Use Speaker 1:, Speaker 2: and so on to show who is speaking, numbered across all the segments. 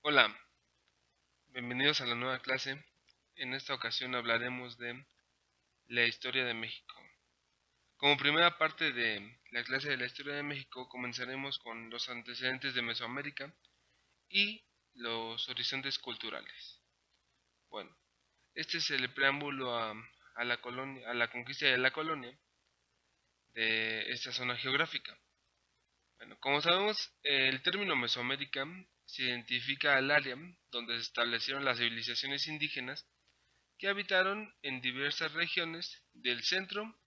Speaker 1: Hola, bienvenidos a la nueva clase. En esta ocasión hablaremos de la historia de México. Como primera parte de la clase de la historia de México, comenzaremos con los antecedentes de Mesoamérica y los horizontes culturales. Bueno, este es el preámbulo a la colonia, a la conquista de la colonia de esta zona geográfica. Bueno, como sabemos, el término Mesoamérica se identifica al área donde se establecieron las civilizaciones indígenas que habitaron en diversas regiones del centro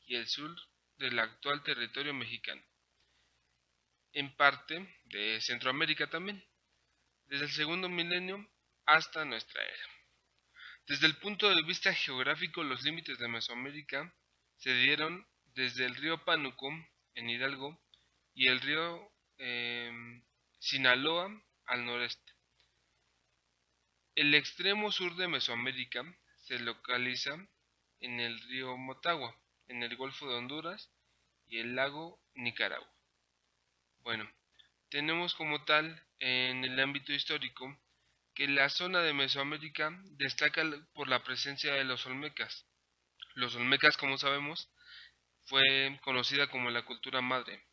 Speaker 1: y el sur del actual territorio mexicano, en parte de Centroamérica también, desde el segundo milenio hasta nuestra era. Desde el punto de vista geográfico, los límites de Mesoamérica se dieron desde el río Pánuco en Hidalgo y el río Sinaloa al noreste. El extremo sur de Mesoamérica se localiza en el río Motagua, en el Golfo de Honduras y el lago Nicaragua. Bueno, tenemos como tal en el ámbito histórico que la zona de Mesoamérica destaca por la presencia de los olmecas. Los olmecas, como sabemos, fue conocida como la cultura madre.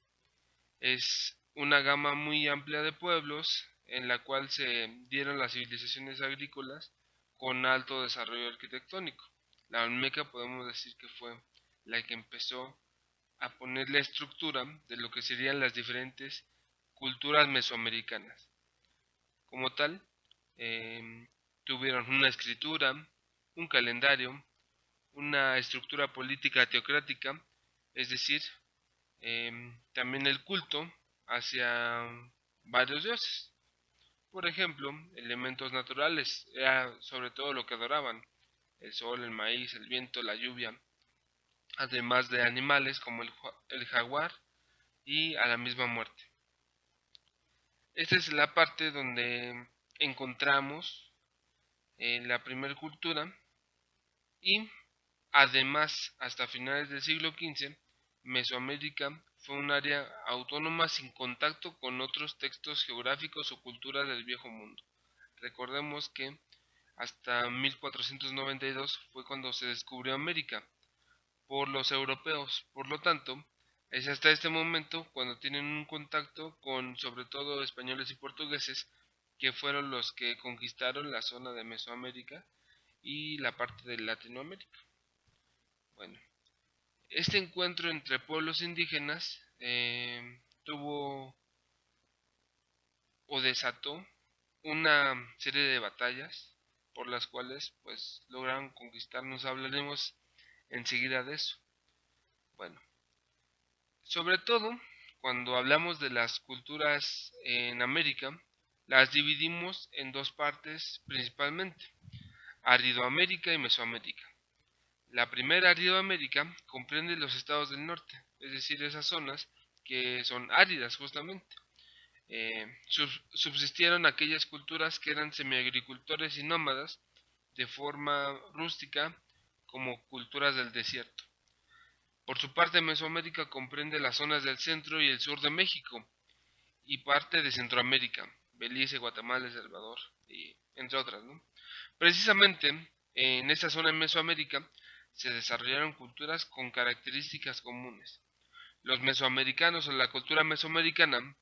Speaker 1: Es una gama muy amplia de pueblos en la cual se dieron las civilizaciones agrícolas con alto desarrollo arquitectónico. La olmeca podemos decir que fue la que empezó a poner la estructura de lo que serían las diferentes culturas mesoamericanas. Como tal, tuvieron una escritura, un calendario, una estructura política teocrática, es decir, también el culto hacia varios dioses. Por ejemplo, elementos naturales, era sobre todo lo que adoraban, el sol, el maíz, el viento, la lluvia, además de animales como el jaguar y a la misma muerte. Esta es la parte donde encontramos la primera cultura y además hasta finales del siglo XV Mesoamérica fue un área autónoma sin contacto con otros textos geográficos o culturas del Viejo Mundo. Recordemos que hasta 1492 fue cuando se descubrió América por los europeos. Por lo tanto, es hasta este momento cuando tienen un contacto con sobre todo españoles y portugueses, que fueron los que conquistaron la zona de Mesoamérica y la parte de Latinoamérica. Bueno, este encuentro entre pueblos indígenas tuvo o desató una serie de batallas por las cuales pues lograron conquistarnos. Hablaremos enseguida de eso. Bueno, sobre todo, cuando hablamos de las culturas en América, las dividimos en dos partes principalmente, Aridoamérica y Mesoamérica. La primera Aridoamérica comprende los estados del norte, es decir, esas zonas que son áridas justamente. Subsistieron aquellas culturas que eran semiagricultores y nómadas de forma rústica como culturas del desierto. Por su parte, Mesoamérica comprende las zonas del centro y el sur de México y parte de Centroamérica, Belice, Guatemala, El Salvador, y entre otras, ¿no? Precisamente en esta zona de Mesoamérica se desarrollaron culturas con características comunes. Los mesoamericanos o la cultura mesoamericana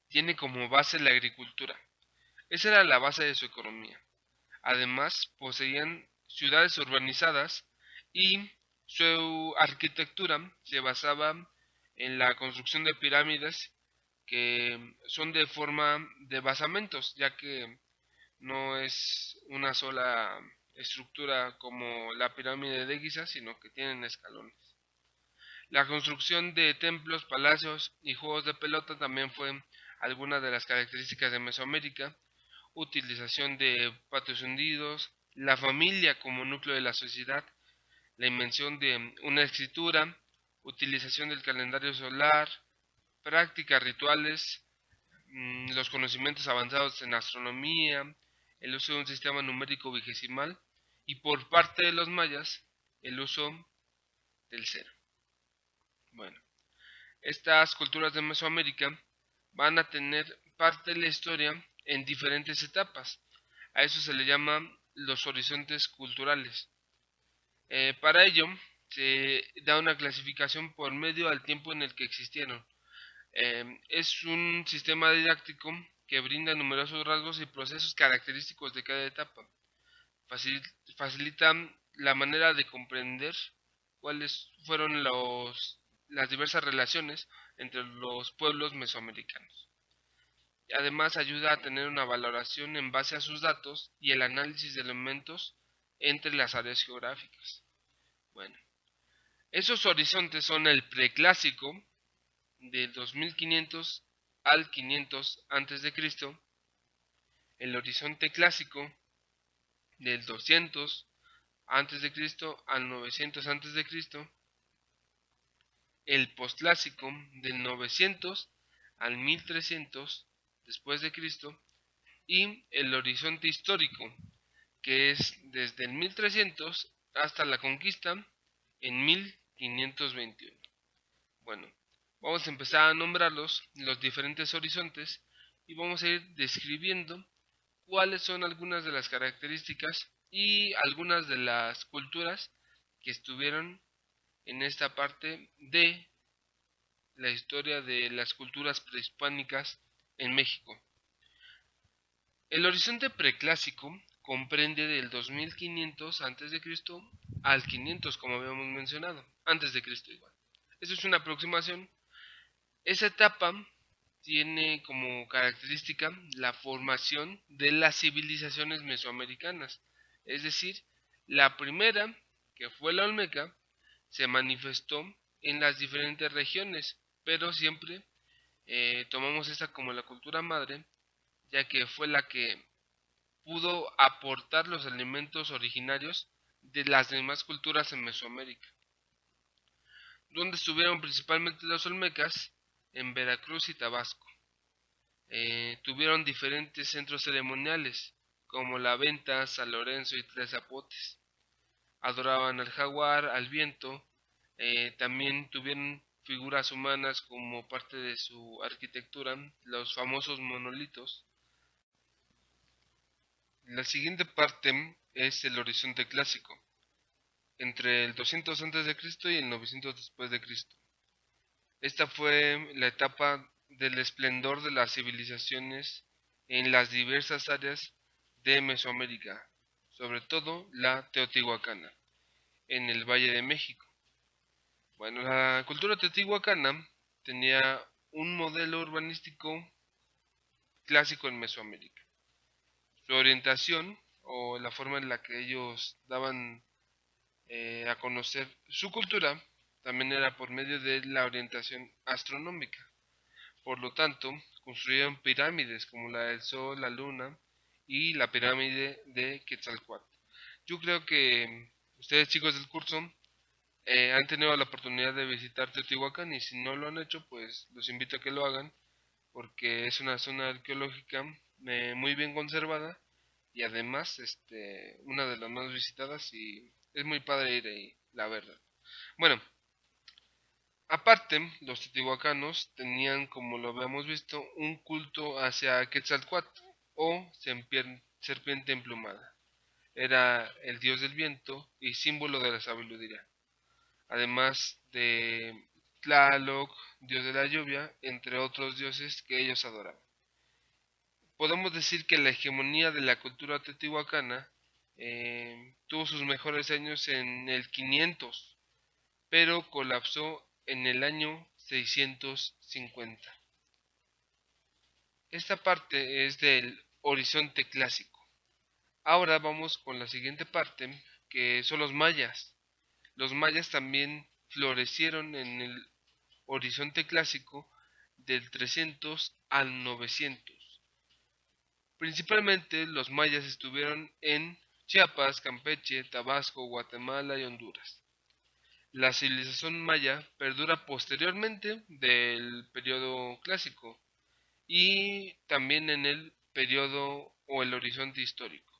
Speaker 1: tiene como base la agricultura. Esa era la base de su economía. Además, poseían ciudades urbanizadas y su arquitectura se basaba en la construcción de pirámides que son de forma de basamentos, ya que no es una sola estructura como la pirámide de Giza, sino que tienen escalones. La construcción de templos, palacios y juegos de pelota también fue alguna de las características de Mesoamérica. Utilización de patios hundidos, la familia como núcleo de la sociedad, la invención de una escritura, utilización del calendario solar, prácticas rituales, los conocimientos avanzados en astronomía, el uso de un sistema numérico vigesimal y por parte de los mayas el uso del cero. Bueno, estas culturas de Mesoamérica van a tener parte de la historia en diferentes etapas. A eso se le llama los horizontes culturales. Para ello, se da una clasificación por medio al tiempo en el que existieron. Es un sistema didáctico que brinda numerosos rasgos y procesos característicos de cada etapa. Facilita la manera de comprender cuáles fueron las diversas relaciones entre los pueblos mesoamericanos. Además, ayuda a tener una valoración en base a sus datos y el análisis de elementos entre las áreas geográficas. Bueno, esos horizontes son el preclásico, del 2500 al 500 a.C., el horizonte clásico, del 200 a.C. al 900 a.C., el postclásico, del 900 al 1300 después de Cristo, y el horizonte histórico, que es desde el 1300 hasta la conquista en 1521. Bueno, vamos a empezar a nombrarlos, los diferentes horizontes, y vamos a ir describiendo cuáles son algunas de las características y algunas de las culturas que estuvieron en esta parte de la historia de las culturas prehispánicas en México. El horizonte preclásico comprende del 2500 a.C. al 500, como habíamos mencionado, antes de Cristo igual. Eso es una aproximación. Esa etapa tiene como característica la formación de las civilizaciones mesoamericanas, es decir, la primera, que fue la olmeca, se manifestó en las diferentes regiones, pero siempre tomamos esta como la cultura madre, ya que fue la que pudo aportar los elementos originarios de las demás culturas en Mesoamérica, donde estuvieron principalmente los olmecas en Veracruz y Tabasco. Tuvieron diferentes centros ceremoniales, como la Venta, San Lorenzo y Tres Zapotes. Adoraban al jaguar, al viento, también tuvieron figuras humanas como parte de su arquitectura, los famosos monolitos. La siguiente parte es el horizonte clásico, entre el 200 a.C. y el 900 después de Cristo. Esta fue la etapa del esplendor de las civilizaciones en las diversas áreas de Mesoamérica, sobre todo la teotihuacana, en el Valle de México. Bueno, la cultura teotihuacana tenía un modelo urbanístico clásico en Mesoamérica. Su orientación o la forma en la que ellos daban a conocer su cultura también era por medio de la orientación astronómica. Por lo tanto, construyeron pirámides como la del Sol, la Luna y la pirámide de Quetzalcóatl. Yo creo que ustedes, chicos del curso, han tenido la oportunidad de visitar Teotihuacán, y si no lo han hecho, pues los invito a que lo hagan, porque es una zona arqueológica muy bien conservada y además una de las más visitadas, y es muy padre ir ahí, la verdad. Bueno, aparte, los teotihuacanos tenían, como lo habíamos visto, un culto hacia Quetzalcóatl o serpiente emplumada. Era el dios del viento y símbolo de la sabiduría, además de Tlaloc, dios de la lluvia, entre otros dioses que ellos adoraban. Podemos decir que la hegemonía de la cultura teotihuacana tuvo sus mejores años en el 500, pero colapsó en el año 650. Esta parte es del horizonte clásico. Ahora vamos con la siguiente parte, que son los mayas. Los mayas también florecieron en el horizonte clásico del 300 al 900. Principalmente los mayas estuvieron en Chiapas, Campeche, Tabasco, Guatemala y Honduras. La civilización maya perdura posteriormente del periodo clásico y también en el periodo o el horizonte histórico.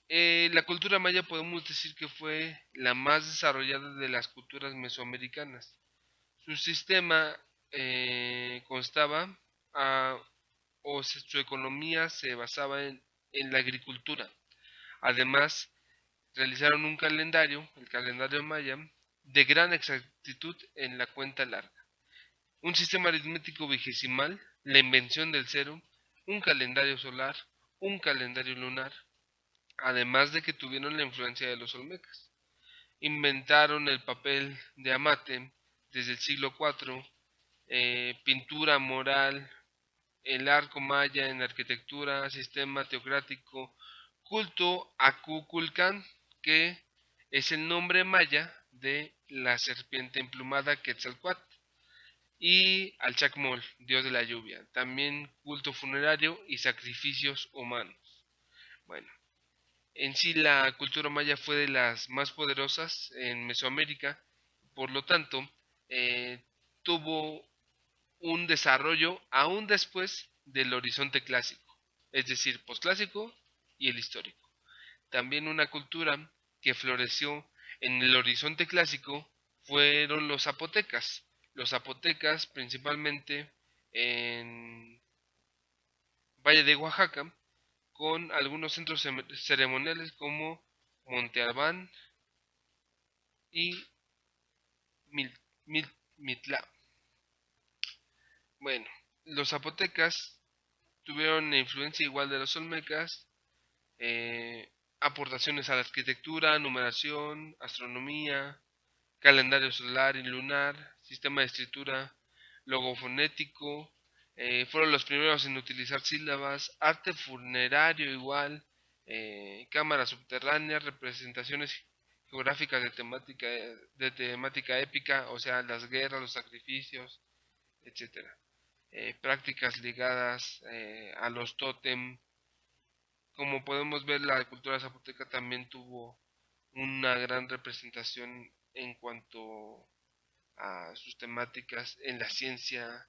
Speaker 1: La cultura maya podemos decir que fue la más desarrollada de las culturas mesoamericanas. Su sistema constaba pues su economía se basaba en la agricultura. Además, realizaron un calendario, el calendario maya, de gran exactitud en la cuenta larga, un sistema aritmético vigesimal, la invención del cero, un calendario solar, un calendario lunar, además de que tuvieron la influencia de los olmecas. Inventaron el papel de amate desde el siglo IV, pintura mural, el arco maya en arquitectura, sistema teocrático, culto a Kukulcán, que es el nombre maya de la serpiente emplumada Quetzalcóatl, y al Chacmol, dios de la lluvia, también culto funerario y sacrificios humanos. Bueno, en sí la cultura maya fue de las más poderosas en Mesoamérica, por lo tanto, tuvo un desarrollo aún después del horizonte clásico, es decir, posclásico y el histórico. También una cultura que floreció en el horizonte clásico fueron los zapotecas principalmente en Valle de Oaxaca, con algunos centros ceremoniales como Monte Albán y Mil, Mitlá. Bueno, los zapotecas tuvieron influencia igual de los olmecas, aportaciones a la arquitectura, numeración, astronomía, calendario solar y lunar, sistema de escritura logofonético, fueron los primeros en utilizar sílabas, arte funerario igual, cámaras subterráneas, representaciones geográficas de temática épica, o sea, las guerras, los sacrificios, etcétera. Prácticas ligadas a los tótem. Como podemos ver, la cultura zapoteca también tuvo una gran representación en cuanto a sus temáticas en la ciencia,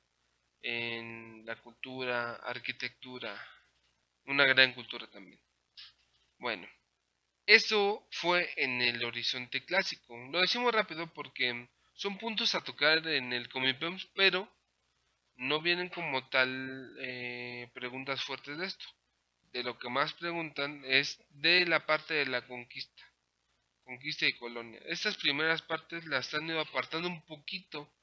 Speaker 1: en la cultura, arquitectura, una gran cultura también. Bueno, eso fue en el horizonte clásico. Lo decimos rápido porque son puntos a tocar en el Comipems, pero no vienen como tal preguntas fuertes de esto. De lo que más preguntan es de la parte de la conquista y colonia. Estas primeras partes las han ido apartando un poquito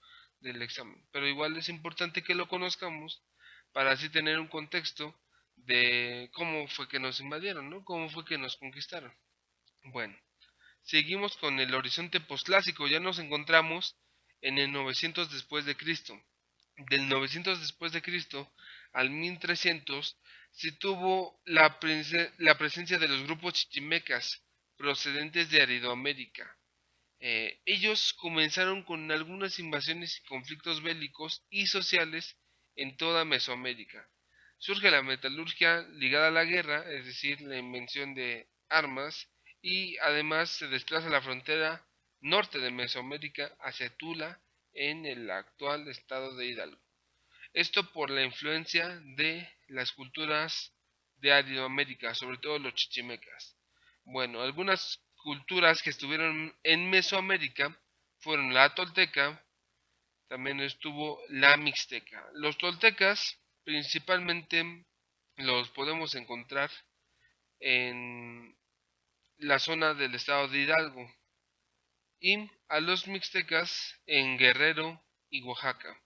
Speaker 1: del examen, pero igual es importante que lo conozcamos para así tener un contexto de cómo fue que nos invadieron, ¿no? Cómo fue que nos conquistaron. Bueno, seguimos con el horizonte postclásico, ya nos encontramos en el 900 después de Cristo. Del 900 después de Cristo al 1300 se tuvo la presencia de los grupos chichimecas procedentes de Aridoamérica. Ellos comenzaron con algunas invasiones y conflictos bélicos y sociales en toda Mesoamérica. Surge la metalurgia ligada a la guerra, es decir, la invención de armas, y además se desplaza la frontera norte de Mesoamérica hacia Tula en el actual estado de Hidalgo. Esto por la influencia de las culturas de Aridoamérica, sobre todo los chichimecas. Bueno, algunas culturas que estuvieron en Mesoamérica fueron la tolteca, también estuvo la mixteca. Los toltecas principalmente los podemos encontrar en la zona del estado de Hidalgo y a los mixtecas en Guerrero y Oaxaca.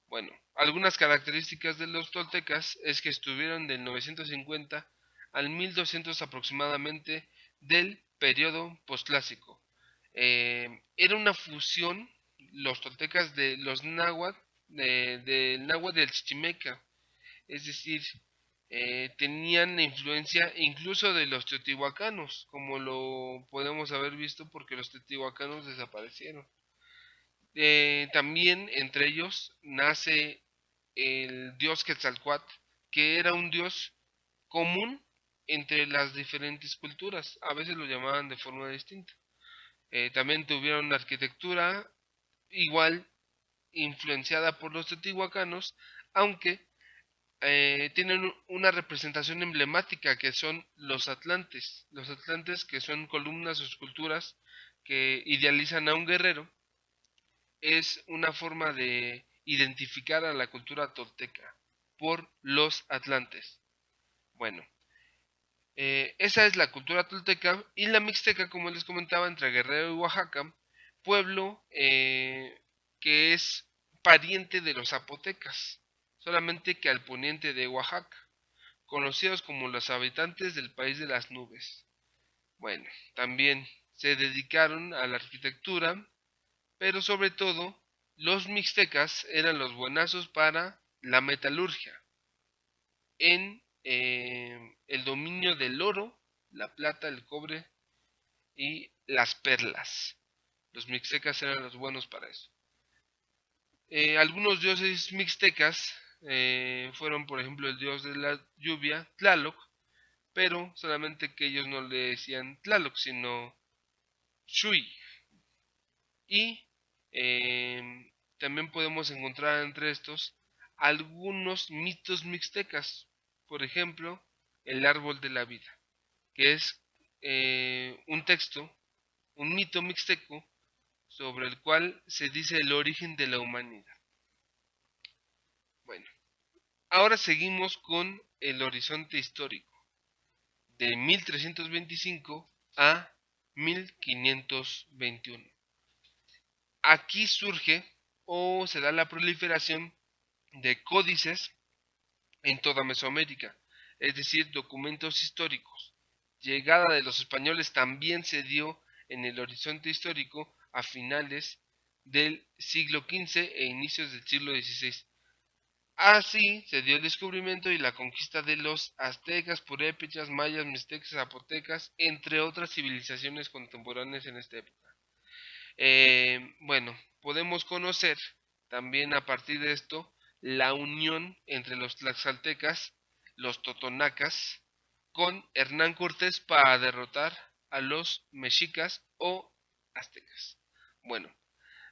Speaker 1: Bueno, algunas características de los toltecas es que estuvieron del 950 al 1200 aproximadamente del periodo postclásico. Era una fusión, los toltecas, de los náhuatl, del náhuatl del chichimeca, es decir, tenían influencia incluso de los teotihuacanos, como lo podemos haber visto porque los teotihuacanos desaparecieron. También entre ellos nace el dios Quetzalcóatl, que era un dios común entre las diferentes culturas, a veces lo llamaban de forma distinta. También tuvieron una arquitectura igual influenciada por los teotihuacanos, aunque tienen una representación emblemática que son los atlantes que son columnas o esculturas que idealizan a un guerrero. Es una forma de identificar a la cultura tolteca, por los atlantes. Bueno, esa es la cultura tolteca. Y la mixteca, como les comentaba, entre Guerrero y Oaxaca, pueblo que es pariente de los zapotecas, solamente que al poniente de Oaxaca, conocidos como los habitantes del país de las nubes. Bueno, también se dedicaron a la arquitectura, pero sobre todo los mixtecas eran los buenazos para la metalurgia en el dominio del oro, la plata, el cobre y las perlas. Los mixtecas eran los buenos para eso. Algunos dioses mixtecas fueron, por ejemplo, el dios de la lluvia, Tlaloc, pero solamente que ellos no le decían Tlaloc, sino Shui. Y también podemos encontrar entre estos algunos mitos mixtecas, por ejemplo, el árbol de la vida, que es un texto, un mito mixteco, sobre el cual se dice el origen de la humanidad. Bueno, ahora seguimos con el horizonte histórico, de 1325 a 1521. Aquí surge o se da la proliferación de códices en toda Mesoamérica, es decir, documentos históricos. Llegada de los españoles también se dio en el horizonte histórico a finales del siglo XV e inicios del siglo XVI. Así se dio el descubrimiento y la conquista de los aztecas, purépechas, mayas, mixtecas, zapotecas, entre otras civilizaciones contemporáneas en esta época. Bueno, podemos conocer también a partir de esto la unión entre los tlaxcaltecas, los totonacas, con Hernán Cortés para derrotar a los mexicas o aztecas. Bueno,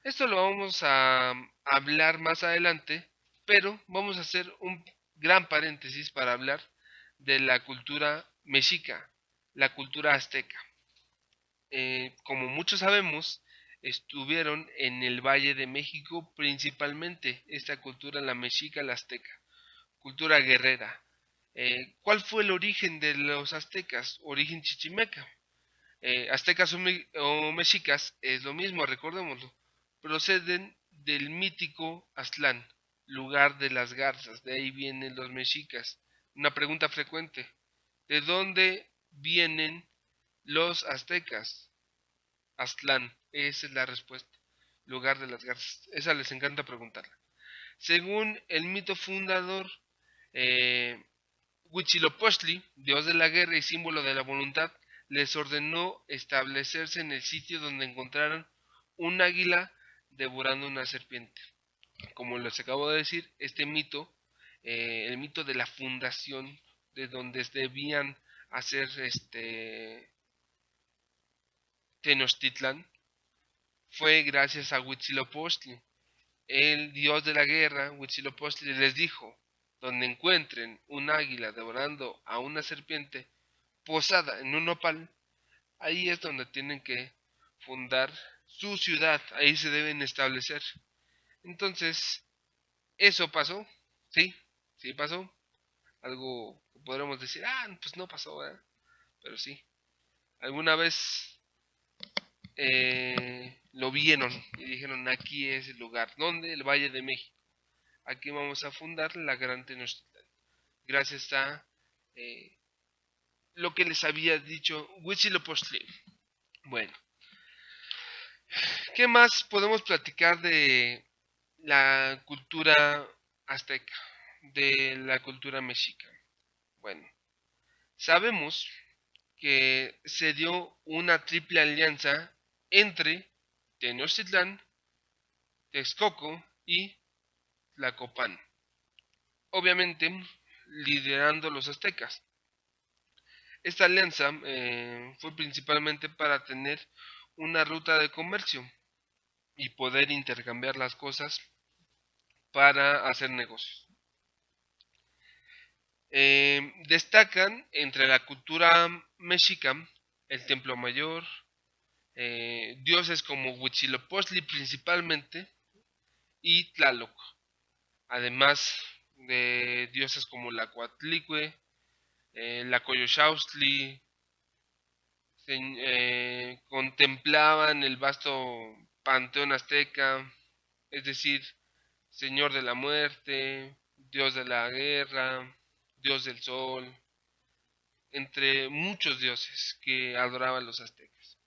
Speaker 1: esto lo vamos a hablar más adelante, pero vamos a hacer un gran paréntesis para hablar de la cultura mexica, la cultura azteca. Como muchos sabemos, estuvieron en el Valle de México principalmente esta cultura, la mexica, la azteca, cultura guerrera. ¿Cuál fue el origen de los aztecas? Origen chichimeca. Aztecas o mexicas es lo mismo, recordémoslo. Proceden del mítico Aztlán, lugar de las garzas, de ahí vienen los mexicas. Una pregunta frecuente, ¿de dónde vienen los aztecas? Aztlán, esa es la respuesta. Lugar de las garzas. Esa les encanta preguntarla. Según el mito fundador, Huitzilopochtli, dios de la guerra y símbolo de la voluntad, les ordenó establecerse en el sitio donde encontraron un águila devorando una serpiente. Como les acabo de decir, este mito, el mito de la fundación de donde debían hacer Tenochtitlan, fue gracias a Huitzilopochtli. El dios de la guerra, Huitzilopochtli, les dijo: donde encuentren un águila devorando a una serpiente posada en un nopal, ahí es donde tienen que fundar su ciudad, ahí se deben establecer. Entonces, eso pasó, sí, sí pasó. Algo que podremos decir, pues no pasó, ¿verdad? Pero sí, alguna vez lo vieron y dijeron: aquí es el lugar. ¿Dónde? El Valle de México. Aquí vamos a fundar la Gran Tenochtitlan, gracias a lo que les había dicho Huitzilopochtli. Bueno, ¿qué más podemos platicar de la cultura azteca, de la cultura mexica? Bueno, sabemos que se dio una triple alianza entre Tenochtitlán, Texcoco y Tlacopan, obviamente liderando los aztecas. Esta alianza fue principalmente para tener una ruta de comercio y poder intercambiar las cosas para hacer negocios. Destacan entre la cultura mexica el Templo Mayor, dioses como Huitzilopochtli principalmente y Tlaloc. Además, de dioses como la Coatlicue, la Coyolxauhqui, contemplaban el vasto panteón azteca, es decir, Señor de la muerte, Dios de la guerra, Dios del sol, entre muchos dioses que adoraban los aztecas.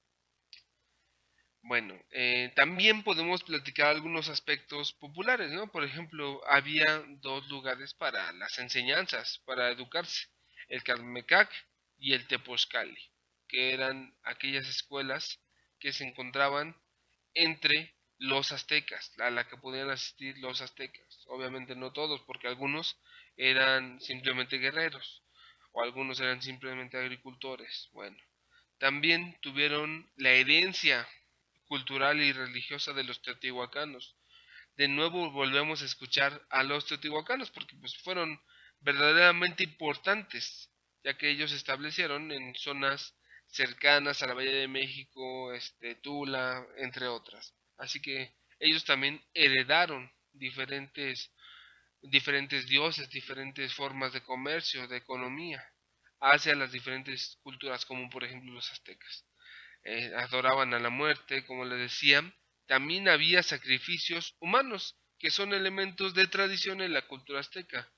Speaker 1: Bueno, también podemos platicar algunos aspectos populares, ¿no? Por ejemplo, había dos lugares para las enseñanzas, para educarse, el Calmecac y el Tepozcali, que eran aquellas escuelas que se encontraban entre los aztecas, a la que podían asistir los aztecas. Obviamente no todos, porque algunos eran simplemente guerreros, o algunos eran simplemente agricultores. Bueno, también tuvieron la herencia cultural y religiosa de los teotihuacanos. De nuevo volvemos a escuchar a los teotihuacanos porque pues fueron verdaderamente importantes, ya que ellos se establecieron en zonas cercanas a la Bahía de México, Tula, entre otras. Así que ellos también heredaron diferentes dioses, diferentes formas de comercio, de economía, hacia las diferentes culturas, como por ejemplo los aztecas. Adoraban a la muerte, como les decía. También había sacrificios humanos, que son elementos de tradición en la cultura azteca.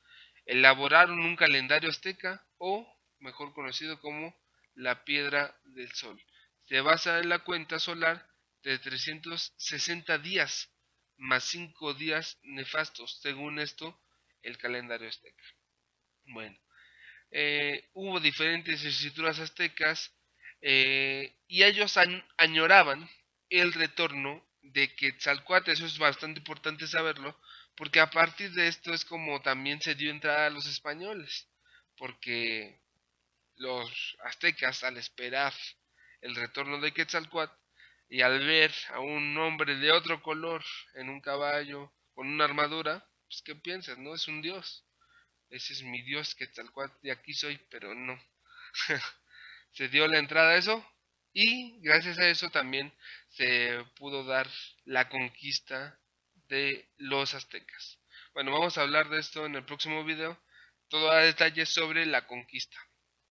Speaker 1: Elaboraron un calendario azteca, o mejor conocido como la piedra del sol. Se basa en la cuenta solar de 360 días, más 5 días nefastos, según esto, el calendario azteca. Bueno, hubo diferentes escrituras aztecas, y ellos añoraban el retorno de Quetzalcóatl. Eso es bastante importante saberlo, porque a partir de esto es como también se dio entrada a los españoles, porque los aztecas, al esperar el retorno de Quetzalcóatl y al ver a un hombre de otro color en un caballo con una armadura, pues ¿qué piensas? No es un dios. Ese es mi dios Quetzalcóatl, de aquí soy, pero no. Se dio la entrada a eso, y gracias a eso también se pudo dar la conquista de los aztecas. Bueno, vamos a hablar de esto en el próximo video, todo a detalle sobre la conquista.